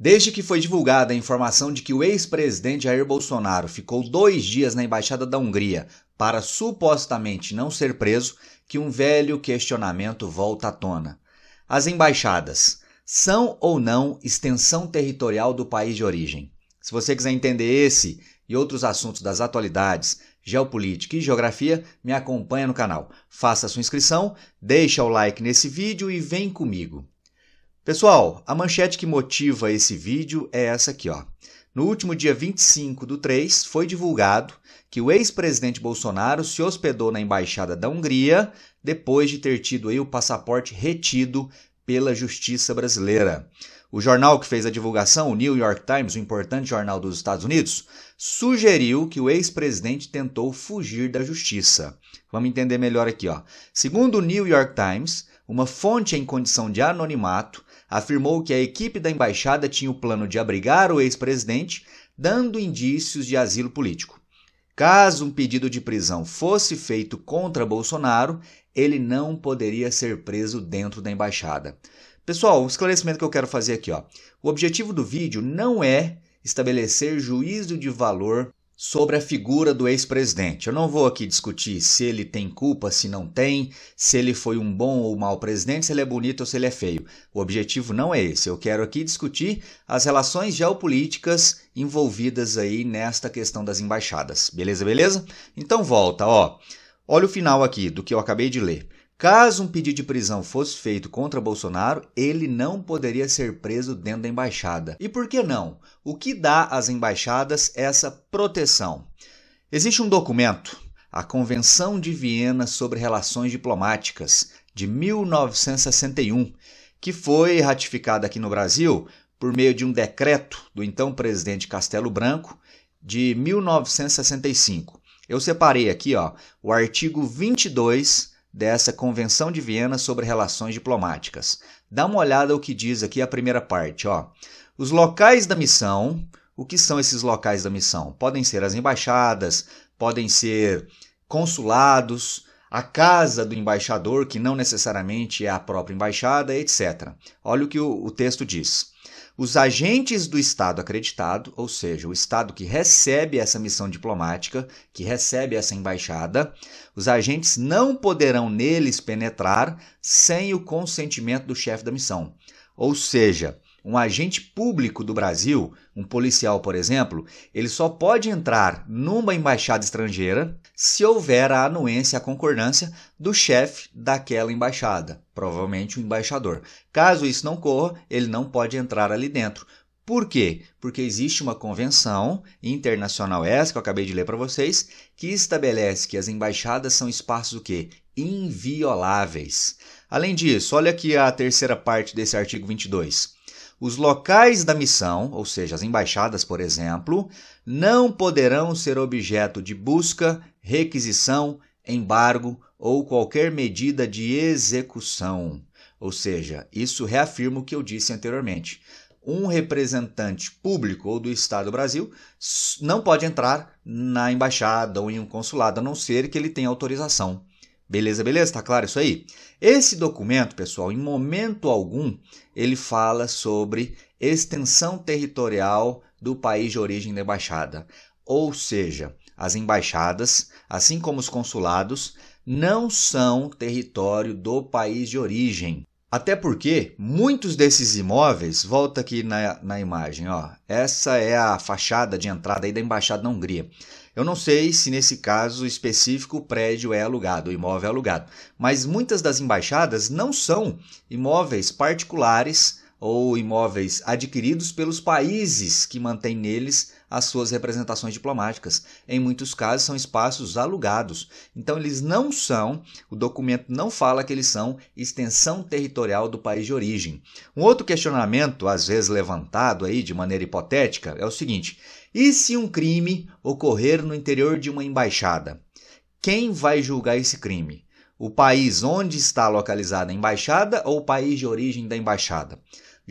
Desde que foi divulgada a informação de que o ex-presidente Jair Bolsonaro ficou 2 dias na Embaixada da Hungria para supostamente não ser preso, que um velho questionamento volta à tona. As embaixadas são ou não extensão territorial do país de origem? Se você quiser entender esse e outros assuntos das atualidades, geopolítica e geografia, me acompanha no canal. Faça a sua inscrição, deixa o like nesse vídeo e vem comigo. Pessoal, a manchete que motiva esse vídeo é essa aqui, ó. No último dia 25/3, foi divulgado que o ex-presidente Bolsonaro se hospedou na Embaixada da Hungria depois de ter tido aí o passaporte retido pela Justiça brasileira. O jornal que fez a divulgação, o New York Times, o importante jornal dos Estados Unidos, sugeriu que o ex-presidente tentou fugir da justiça. Vamos entender melhor aqui, ó. Segundo o New York Times, uma fonte em condição de anonimato afirmou que a equipe da embaixada tinha o plano de abrigar o ex-presidente, dando indícios de asilo político. Caso um pedido de prisão fosse feito contra Bolsonaro, ele não poderia ser preso dentro da embaixada. Pessoal, o esclarecimento que eu quero fazer aqui, ó. O objetivo do vídeo não é estabelecer juízo de valor sobre a figura do ex-presidente. Eu não vou aqui discutir se ele tem culpa, se não tem, se ele foi um bom ou mau presidente, se ele é bonito ou se ele é feio. O objetivo não é esse. Eu quero aqui discutir as relações geopolíticas envolvidas aí nesta questão das embaixadas. Beleza, beleza? Então volta, ó. Olha o final aqui do que eu acabei de ler. Caso um pedido de prisão fosse feito contra Bolsonaro, ele não poderia ser preso dentro da embaixada. E por que não? O que dá às embaixadas essa proteção? Existe um documento, a Convenção de Viena sobre Relações Diplomáticas, de 1961, que foi ratificada aqui no Brasil por meio de um decreto do então presidente Castelo Branco, de 1965. Eu separei aqui, ó, o artigo 22 dessa Convenção de Viena sobre Relações Diplomáticas. Dá uma olhada o que diz aqui a primeira parte, ó. Os locais da missão, o que são esses locais da missão? Podem ser as embaixadas, podem ser consulados, a casa do embaixador, que não necessariamente é a própria embaixada, etc. Olha o que o texto diz. Os agentes do Estado acreditado, ou seja, o Estado que recebe essa missão diplomática, que recebe essa embaixada, os agentes não poderão neles penetrar sem o consentimento do chefe da missão. Ou seja, um agente público do Brasil, um policial, por exemplo, ele só pode entrar numa embaixada estrangeira se houver a anuência, a concordância do chefe daquela embaixada, provavelmente o embaixador. Caso isso não ocorra, ele não pode entrar ali dentro. Por quê? Porque existe uma convenção internacional, essa que eu acabei de ler para vocês, que estabelece que as embaixadas são espaços o quê? Invioláveis. Além disso, olha aqui a terceira parte desse artigo 22. Os locais da missão, ou seja, as embaixadas, por exemplo, não poderão ser objeto de busca, requisição, embargo ou qualquer medida de execução. Ou seja, isso reafirma o que eu disse anteriormente. Um representante público ou do Estado do Brasil não pode entrar na embaixada ou em um consulado, a não ser que ele tenha autorização. Beleza, beleza? Tá claro isso aí? Esse documento, pessoal, em momento algum, ele fala sobre extensão territorial do país de origem da embaixada. Ou seja, as embaixadas, assim como os consulados, não são território do país de origem. Até porque muitos desses imóveis, volta aqui na imagem, ó, essa é a fachada de entrada aí da Embaixada da Hungria. Eu não sei se nesse caso específico o prédio é alugado, o imóvel é alugado, mas muitas das embaixadas não são imóveis particulares ou imóveis adquiridos pelos países que mantêm neles as suas representações diplomáticas. Em muitos casos são espaços alugados. Então eles não são, o documento não fala que eles são extensão territorial do país de origem. Um outro questionamento, às vezes levantado aí de maneira hipotética, é o seguinte: e se um crime ocorrer no interior de uma embaixada? Quem vai julgar esse crime? O país onde está localizada a embaixada ou o país de origem da embaixada?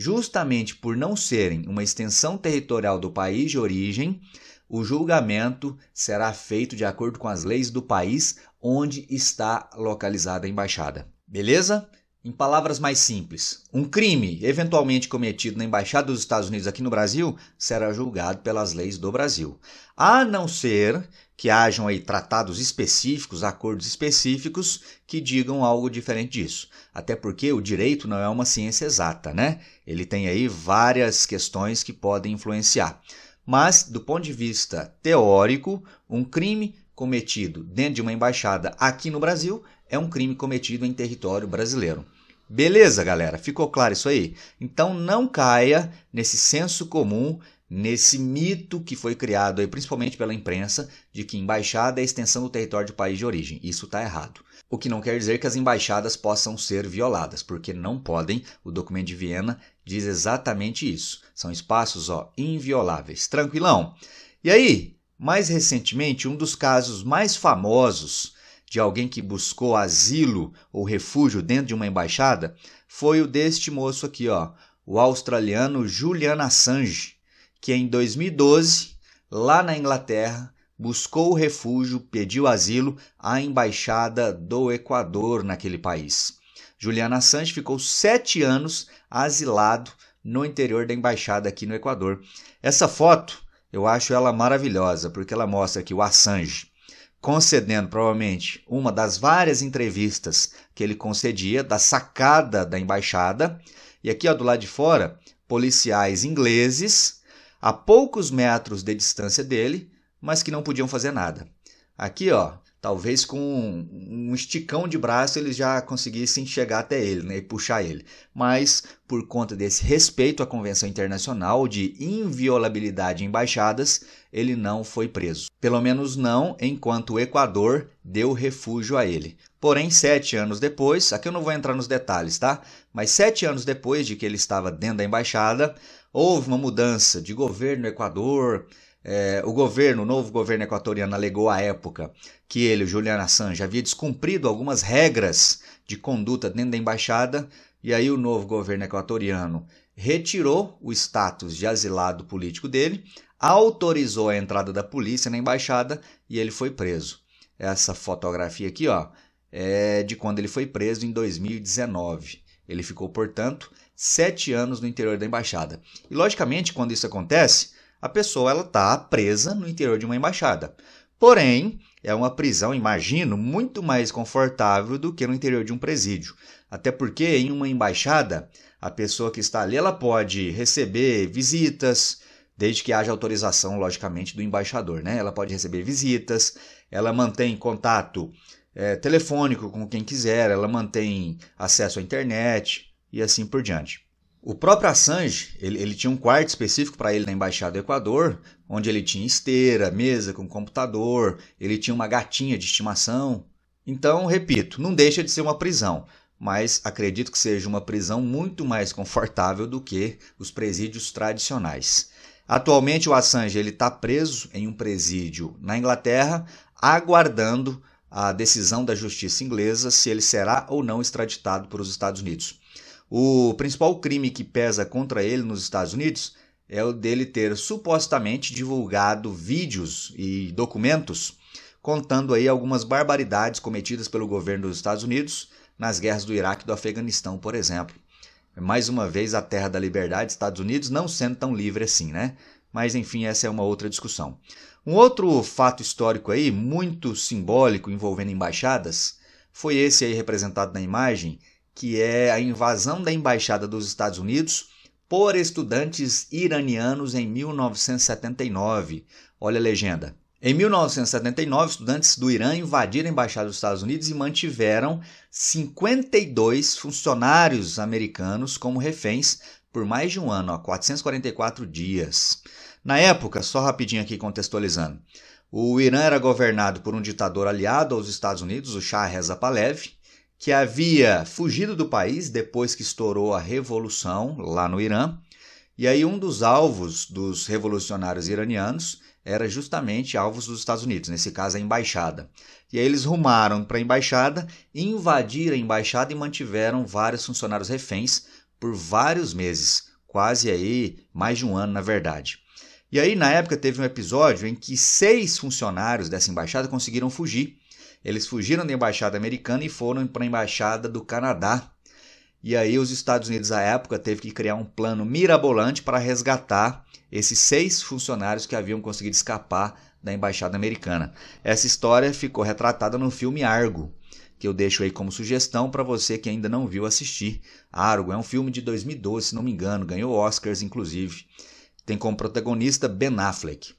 Justamente por não serem uma extensão territorial do país de origem, o julgamento será feito de acordo com as leis do país onde está localizada a embaixada. Beleza? Em palavras mais simples, um crime eventualmente cometido na Embaixada dos Estados Unidos aqui no Brasil será julgado pelas leis do Brasil, a não ser que hajam aí tratados específicos, acordos específicos que digam algo diferente disso. Até porque o direito não é uma ciência exata, né? Ele tem aí várias questões que podem influenciar. Mas, do ponto de vista teórico, um crime cometido dentro de uma embaixada aqui no Brasil é um crime cometido em território brasileiro. Beleza, galera? Ficou claro isso aí? Então não caia nesse senso comum, nesse mito que foi criado aí, principalmente pela imprensa, de que embaixada é a extensão do território do país de origem. Isso está errado. O que não quer dizer que as embaixadas possam ser violadas, porque não podem. O documento de Viena diz exatamente isso. São espaços invioláveis. Tranquilão? E aí, mais recentemente, um dos casos mais famosos de alguém que buscou asilo ou refúgio dentro de uma embaixada foi o deste moço aqui, o australiano Julian Assange, que em 2012, lá na Inglaterra, buscou refúgio, pediu asilo à embaixada do Equador naquele país. Julian Assange ficou 7 anos asilado no interior da embaixada aqui no Equador. Essa foto, eu acho ela maravilhosa, porque ela mostra que o Assange concedendo provavelmente uma das várias entrevistas que ele concedia da sacada da embaixada. E aqui do lado de fora, policiais ingleses a poucos metros de distância dele, mas que não podiam fazer nada. Aqui, talvez com um esticão de braço eles já conseguissem chegar até ele, né, e puxar ele. Mas, por conta desse respeito à Convenção Internacional de Inviolabilidade em Embaixadas, ele não foi preso. Pelo menos não enquanto o Equador deu refúgio a ele. Porém, 7 anos depois, aqui eu não vou entrar nos detalhes, tá? Mas 7 anos depois de que ele estava dentro da embaixada, houve uma mudança de governo no Equador. O novo governo equatoriano alegou à época que ele, o Julian Assange, havia descumprido algumas regras de conduta dentro da embaixada, e aí o novo governo equatoriano retirou o status de asilado político dele, autorizou a entrada da polícia na embaixada e ele foi preso. Essa fotografia aqui, é de quando ele foi preso em 2019. Ele ficou, portanto, 7 anos no interior da embaixada. E, logicamente, quando isso acontece, a pessoa está presa no interior de uma embaixada. Porém, é uma prisão, imagino, muito mais confortável do que no interior de um presídio. Até porque em uma embaixada, a pessoa que está ali ela pode receber visitas, desde que haja autorização, logicamente, do embaixador, né? Ela pode receber visitas, ela mantém contato telefônico com quem quiser, ela mantém acesso à internet e assim por diante. O próprio Assange, ele tinha um quarto específico para ele na Embaixada do Equador, onde ele tinha esteira, mesa com computador, ele tinha uma gatinha de estimação. Então, repito, não deixa de ser uma prisão, mas acredito que seja uma prisão muito mais confortável do que os presídios tradicionais. Atualmente, o Assange está preso em um presídio na Inglaterra, aguardando a decisão da justiça inglesa se ele será ou não extraditado para os Estados Unidos. O principal crime que pesa contra ele nos Estados Unidos é o dele ter supostamente divulgado vídeos e documentos contando aí algumas barbaridades cometidas pelo governo dos Estados Unidos nas guerras do Iraque e do Afeganistão, por exemplo. Mais uma vez, a terra da liberdade, Estados Unidos, não sendo tão livre assim, né? Mas, enfim, essa é uma outra discussão. Um outro fato histórico aí, muito simbólico, envolvendo embaixadas, foi esse aí representado na imagem, que é a invasão da Embaixada dos Estados Unidos por estudantes iranianos em 1979. Olha a legenda. Em 1979, estudantes do Irã invadiram a Embaixada dos Estados Unidos e mantiveram 52 funcionários americanos como reféns por mais de um ano, 444 dias. Na época, só rapidinho aqui contextualizando, o Irã era governado por um ditador aliado aos Estados Unidos, o Shah Reza Pahlavi, que havia fugido do país depois que estourou a revolução lá no Irã. E aí um dos alvos dos revolucionários iranianos era justamente alvos dos Estados Unidos, nesse caso a embaixada. E aí eles rumaram para a embaixada, invadiram a embaixada e mantiveram vários funcionários reféns por vários meses, quase aí mais de um ano na verdade. E aí na época teve um episódio em que 6 funcionários dessa embaixada conseguiram fugir. Eles fugiram da embaixada americana e foram para a embaixada do Canadá. E aí os Estados Unidos à época teve que criar um plano mirabolante para resgatar esses 6 funcionários que haviam conseguido escapar da embaixada americana. Essa história ficou retratada no filme Argo, que eu deixo aí como sugestão para você que ainda não viu assistir. Argo é um filme de 2012, se não me engano, ganhou Oscars inclusive. Tem como protagonista Ben Affleck.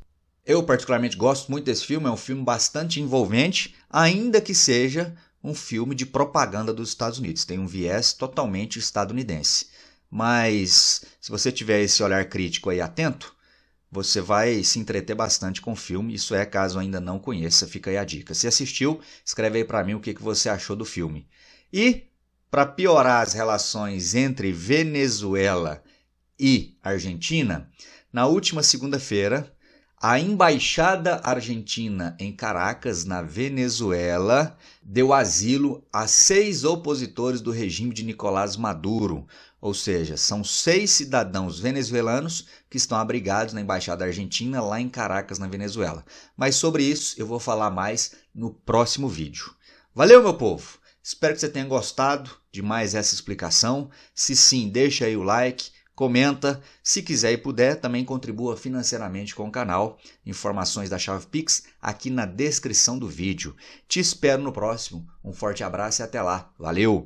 Eu particularmente gosto muito desse filme, é um filme bastante envolvente, ainda que seja um filme de propaganda dos Estados Unidos. Tem um viés totalmente estadunidense. Mas se você tiver esse olhar crítico aí atento, você vai se entreter bastante com o filme. Isso é, caso ainda não conheça, fica aí a dica. Se assistiu, escreve aí para mim o que você achou do filme. E, para piorar as relações entre Venezuela e Argentina, na última segunda-feira, a embaixada argentina em Caracas, na Venezuela, deu asilo a 6 opositores do regime de Nicolás Maduro. Ou seja, são 6 cidadãos venezuelanos que estão abrigados na embaixada argentina lá em Caracas, na Venezuela. Mas sobre isso eu vou falar mais no próximo vídeo. Valeu, meu povo! Espero que você tenha gostado de mais essa explicação. Se sim, deixa aí o like. Comenta, se quiser e puder, também contribua financeiramente com o canal. Informações da chave Pix aqui na descrição do vídeo. Te espero no próximo. Um forte abraço e até lá. Valeu!